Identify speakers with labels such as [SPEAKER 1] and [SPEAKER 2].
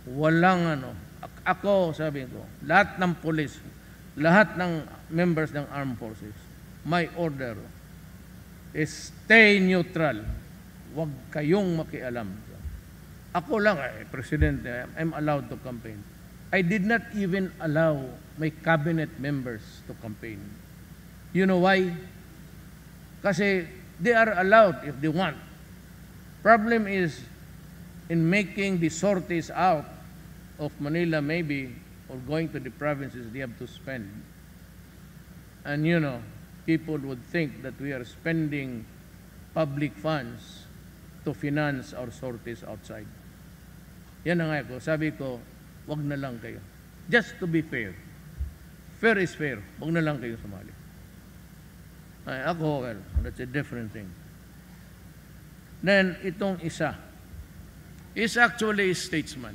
[SPEAKER 1] Walang ano. Ako, sabi ko, lahat ng police, lahat ng members ng armed forces, my order is stay neutral. Huwag kayong makialam. Ako lang, Presidente, I'm allowed to campaign. I did not even allow my cabinet members to campaign. You know why? Kasi they are allowed if they want. Problem is, in making the sorties out of Manila maybe, or going to the provinces, they have to spend. And you know, people would think that we are spending public funds to finance our sorties outside. Yan na nga ako. Sabi ko, wag na lang kayo. Just to be fair. Fair is fair. Wag na lang kayo sumali. Ay, ako, well, that's a different thing. Then, itong isa is actually a statesman.